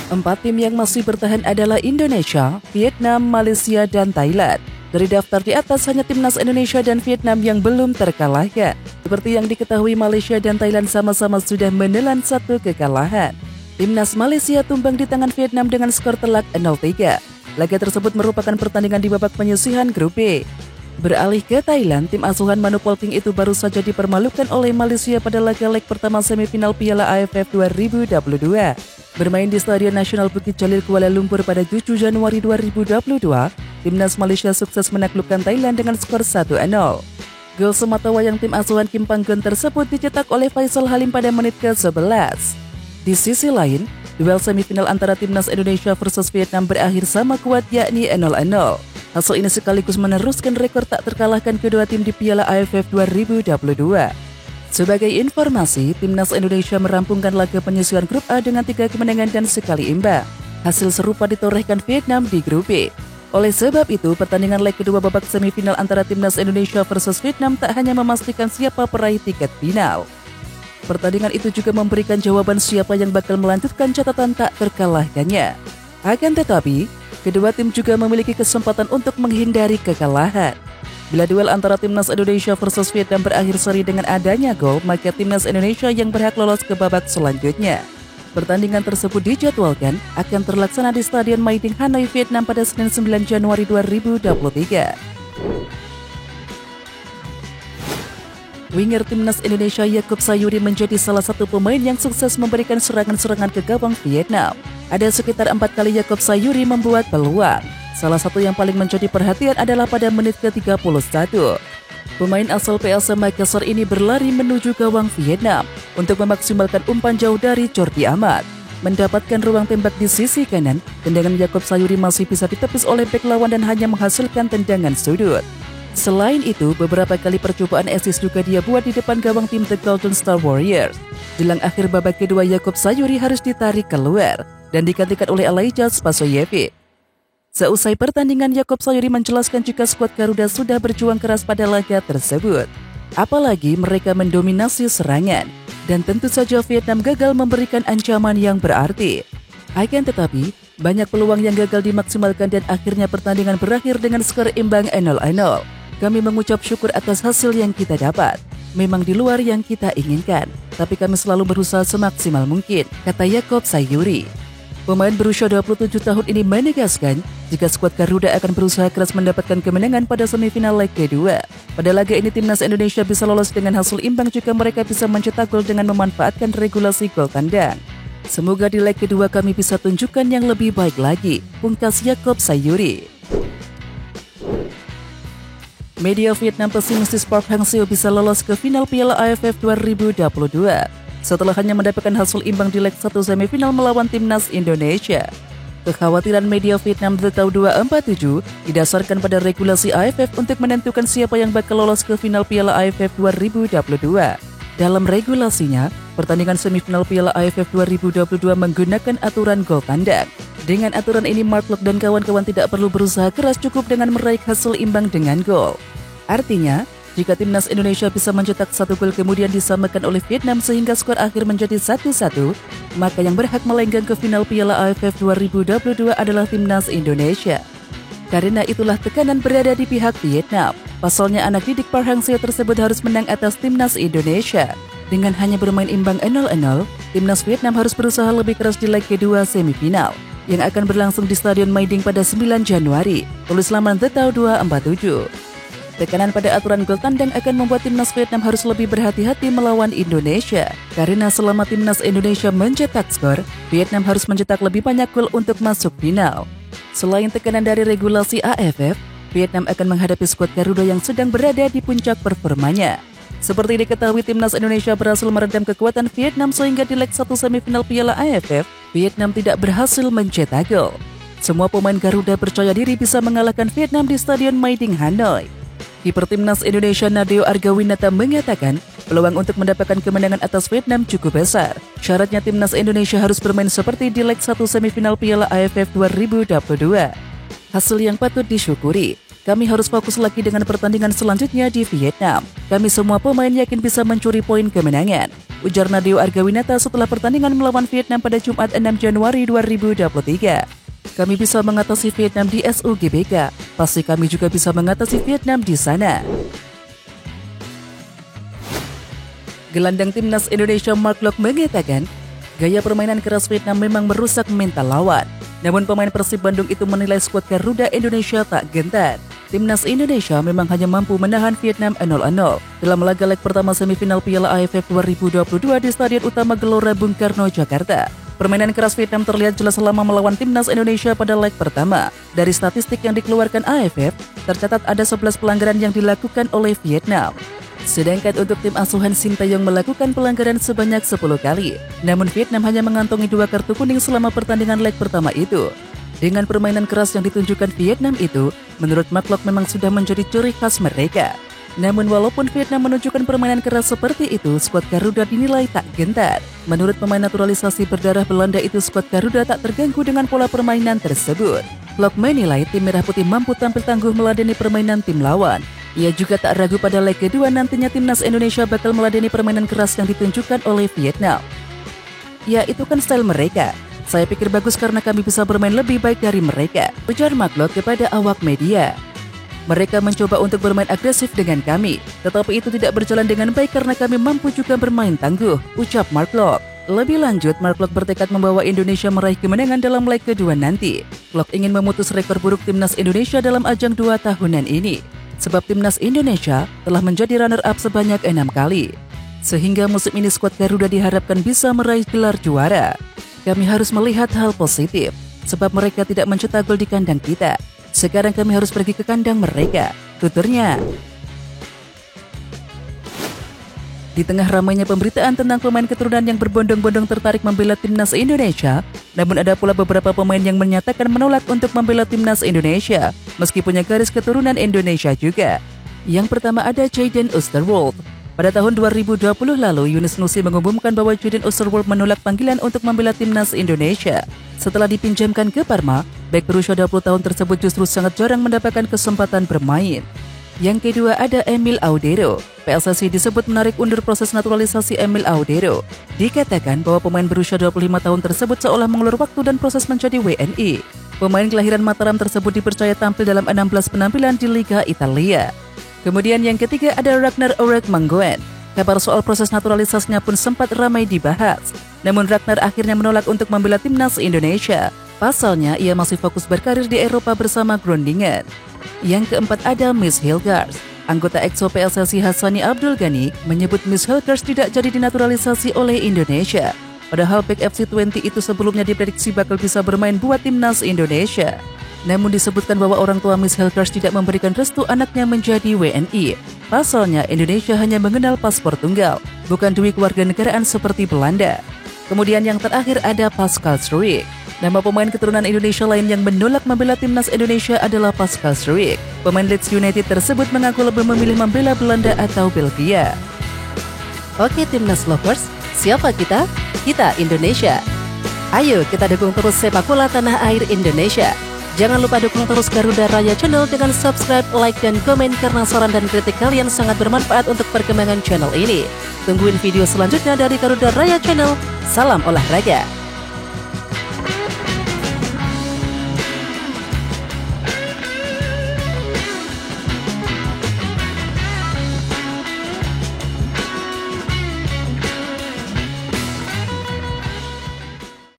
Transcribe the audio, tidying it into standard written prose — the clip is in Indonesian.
Empat tim yang masih bertahan adalah Indonesia, Vietnam, Malaysia, dan Thailand. Dari daftar di atas hanya timnas Indonesia dan Vietnam yang belum terkalahkan. Seperti yang diketahui, Malaysia dan Thailand sama-sama sudah menelan satu kekalahan. Timnas Malaysia tumbang di tangan Vietnam dengan skor telak 0-3. Laga tersebut merupakan pertandingan di babak penyisihan grup B. Beralih ke Thailand, tim asuhan Manu Polting itu baru saja dipermalukan oleh Malaysia pada laga leg pertama semifinal Piala AFF 2022. Bermain di Stadion Nasional Bukit Jalil, Kuala Lumpur pada 7 Januari 2022, timnas Malaysia sukses menaklukkan Thailand dengan skor 1-0. Gol sematawayang tim asuhan Kim Panggon tersebut dicetak oleh Faisal Halim pada menit ke-11. Di sisi lain, duel semifinal antara timnas Indonesia versus Vietnam berakhir sama kuat, yakni 0-0. Hasil ini sekaligus meneruskan rekor tak terkalahkan kedua tim di Piala AFF 2022. Sebagai informasi, timnas Indonesia merampungkan laga penyisihan grup A dengan 3 kemenangan dan sekali imbang. Hasil serupa ditorehkan Vietnam di grup B. Oleh sebab itu, pertandingan leg kedua babak semifinal antara timnas Indonesia versus Vietnam tak hanya memastikan siapa peraih tiket final. Pertandingan itu juga memberikan jawaban siapa yang bakal melanjutkan catatan tak terkalahkannya. Akan tetapi, kedua tim juga memiliki kesempatan untuk menghindari kekalahan. Bila duel antara timnas Indonesia versus Vietnam berakhir seri dengan adanya gol, maka timnas Indonesia yang berhak lolos ke babak selanjutnya. Pertandingan tersebut dijadwalkan akan terlaksana di Stadion Mai Ding, Hanoi, Vietnam pada Senin 9 Januari 2023. Winger timnas Indonesia Yaakob Sayuri menjadi salah satu pemain yang sukses memberikan serangan-serangan ke gawang Vietnam. Ada sekitar 4 kali Yaakob Sayuri membuat peluang. Salah satu yang paling menjadi perhatian adalah pada menit ke-31. Pemain asal PSM Makassar ini berlari menuju gawang Vietnam untuk memaksimalkan umpan jauh dari Jordi Amat. Mendapatkan ruang tembak di sisi kanan, tendangan Yaakob Sayuri masih bisa ditepis oleh bek lawan dan hanya menghasilkan tendangan sudut. Selain itu, beberapa kali percobaan assist juga dia buat di depan gawang tim The Golden Star Warriors. Jelang akhir babak kedua, Yaakob Sayuri harus ditarik keluar dan digantikan oleh Elijah Spasojevic. Seusai pertandingan, Yaakob Sayuri menjelaskan jika skuad Garuda sudah berjuang keras pada laga tersebut. Apalagi mereka mendominasi serangan, dan tentu saja Vietnam gagal memberikan ancaman yang berarti. Akan tetapi, banyak peluang yang gagal dimaksimalkan dan akhirnya pertandingan berakhir dengan skor imbang 0-0. Kami mengucap syukur atas hasil yang kita dapat. Memang di luar yang kita inginkan, tapi kami selalu berusaha semaksimal mungkin, kata Yaakob Sayuri. Pemain berusia 27 tahun ini menegaskan jika skuad Garuda akan berusaha keras mendapatkan kemenangan pada semifinal leg kedua. Pada laga ini, timnas Indonesia bisa lolos dengan hasil imbang jika mereka bisa mencetak gol dengan memanfaatkan regulasi gol tandang. Semoga di leg kedua kami bisa tunjukkan yang lebih baik lagi, pungkas Yaakob Sayuri. Media Vietnam pesimistis Park Hang-seo bisa lolos ke final Piala AFF 2022 setelah hanya mendapatkan hasil imbang di leg 1 semifinal melawan timnas Indonesia. Kekhawatiran media Vietnam The Tau 247 didasarkan pada regulasi AFF untuk menentukan siapa yang bakal lolos ke final Piala AFF 2022. Dalam regulasinya, pertandingan semifinal Piala AFF 2022 menggunakan aturan gol tandang. Dengan aturan ini, Mark Locke dan kawan-kawan tidak perlu berusaha keras, cukup dengan meraih hasil imbang dengan gol. Artinya, jika timnas Indonesia bisa mencetak 1 gol kemudian disamakan oleh Vietnam sehingga skor akhir menjadi 1-1, maka yang berhak melenggang ke final Piala AFF 2022 adalah timnas Indonesia. Karena itulah tekanan berada di pihak Vietnam. Pasalnya anak didik Park Hang-seo tersebut harus menang atas timnas Indonesia. Dengan hanya bermain imbang 0-0, timnas Vietnam harus berusaha lebih keras di leg kedua semifinal yang akan berlangsung di Stadion Mai Ding pada 9 Januari, tulis laman The Tau 247. Tekanan pada aturan gol tandang akan membuat timnas Vietnam harus lebih berhati-hati melawan Indonesia. Karena selama timnas Indonesia mencetak skor, Vietnam harus mencetak lebih banyak gol untuk masuk final. Selain tekanan dari regulasi AFF, Vietnam akan menghadapi skuad Garuda yang sedang berada di puncak performanya. Seperti diketahui, timnas Indonesia berhasil meredam kekuatan Vietnam sehingga di leg 1 semifinal Piala AFF, Vietnam tidak berhasil mencetak gol. Semua pemain Garuda percaya diri bisa mengalahkan Vietnam di Stadion Mai Ding, Hanoi. Kiper timnas Indonesia Nadeo Argawinata mengatakan peluang untuk mendapatkan kemenangan atas Vietnam cukup besar. Syaratnya timnas Indonesia harus bermain seperti di leg 1 semifinal Piala AFF 2022. Hasil yang patut disyukuri, Kami harus fokus lagi dengan pertandingan selanjutnya di Vietnam. Kami semua pemain yakin bisa mencuri poin kemenangan, ujar Nadeo Argawinata setelah pertandingan melawan Vietnam pada Jumat 6 Januari 2023. Kami bisa mengatasi Vietnam di SUGBK, pasti kami juga bisa mengatasi Vietnam di sana. Gelandang timnas Indonesia Mark Locke mengatakan, gaya permainan keras Vietnam memang merusak mental lawan. Namun pemain Persib Bandung itu menilai skuad Garuda Indonesia tak gentar. Timnas Indonesia memang hanya mampu menahan Vietnam 0-0 dalam laga leg pertama semifinal Piala AFF 2022 di Stadion Utama Gelora Bung Karno, Jakarta. Permainan keras Vietnam terlihat jelas selama melawan timnas Indonesia pada leg pertama. Dari statistik yang dikeluarkan AFF, tercatat ada 11 pelanggaran yang dilakukan oleh Vietnam. Sedangkan untuk tim asuhan Sintayong melakukan pelanggaran sebanyak 10 kali. Namun Vietnam hanya mengantongi 2 kartu kuning selama pertandingan leg pertama itu. Dengan permainan keras yang ditunjukkan Vietnam itu, menurut Mark Locke memang sudah menjadi ciri khas mereka. Namun walaupun Vietnam menunjukkan permainan keras seperti itu, skuad Garuda dinilai tak gentar. Menurut pemain naturalisasi berdarah Belanda itu, skuad Garuda tak terganggu dengan pola permainan tersebut. Locke menilai tim Merah Putih mampu tampil tangguh meladeni permainan tim lawan. Ia juga tak ragu pada leg kedua nantinya timnas Indonesia bakal meladeni permainan keras yang ditunjukkan oleh Vietnam. Ya, itu kan style mereka. Saya pikir bagus karena kami bisa bermain lebih baik dari mereka, ujar Mark Locke kepada awak media. Mereka mencoba untuk bermain agresif dengan kami, tetapi itu tidak berjalan dengan baik karena kami mampu juga bermain tangguh, ucap Mark Locke. Lebih lanjut, Mark Locke bertekad membawa Indonesia meraih kemenangan dalam leg kedua nanti. Locke ingin memutus rekor buruk timnas Indonesia dalam ajang 2 tahunan ini, sebab timnas Indonesia telah menjadi runner-up sebanyak 6 kali. Sehingga musim ini skuad Garuda diharapkan bisa meraih gelar juara. Kami harus melihat hal positif, sebab mereka tidak mencetak gol di kandang kita. Sekarang kami harus pergi ke kandang mereka, tuturnya. Di tengah ramainya pemberitaan tentang pemain keturunan yang berbondong-bondong tertarik membela timnas Indonesia, namun ada pula beberapa pemain yang menyatakan menolak untuk membela timnas Indonesia, meski punya garis keturunan Indonesia juga. Yang pertama ada Jayden Oosterwolde. Pada tahun 2020 lalu, Yunus Nusi mengumumkan bahwa Jayden Oosterwolde menolak panggilan untuk membela timnas Indonesia. Setelah dipinjamkan ke Parma, bek berusia 20 tahun tersebut justru sangat jarang mendapatkan kesempatan bermain. Yang kedua ada Emil Audero. PSSI disebut menarik undur proses naturalisasi Emil Audero. Dikatakan bahwa pemain berusia 25 tahun tersebut seolah mengulur waktu dan proses menjadi WNI. Pemain kelahiran Mataram tersebut dipercaya tampil dalam 16 penampilan di Liga Italia. Kemudian yang ketiga ada Ragnar Orek Manggoen. Kabar soal proses naturalisasinya pun sempat ramai dibahas. Namun Ragnar akhirnya menolak untuk membela timnas Indonesia. Pasalnya ia masih fokus berkarir di Eropa bersama Groningen. Yang keempat ada Miss Hilgers. Anggota EXO PSSI Hassani Abdul Ghani menyebut Miss Hilgers tidak jadi dinaturalisasi oleh Indonesia. Padahal bek FC20 itu sebelumnya diprediksi bakal bisa bermain buat timnas Indonesia. Namun disebutkan bahwa orang tua Miss Hilgers tidak memberikan restu anaknya menjadi WNI. Pasalnya Indonesia hanya mengenal paspor tunggal, bukan duit kewarganegaraan seperti Belanda. Kemudian yang terakhir ada Pascal Struijk. Nama pemain keturunan Indonesia lain yang menolak membela timnas Indonesia adalah Pascal Struijk. Pemain Leeds United tersebut mengaku lebih memilih membela Belanda atau Belgia. Oke timnas lovers, siapa kita? Kita Indonesia. Ayo kita dukung terus sepak bola tanah air Indonesia. Jangan lupa dukung terus Garuda Raya Channel dengan subscribe, like, dan komen karena saran dan kritik kalian sangat bermanfaat untuk perkembangan channel ini. Tungguin video selanjutnya dari Garuda Raya Channel. Salam olahraga.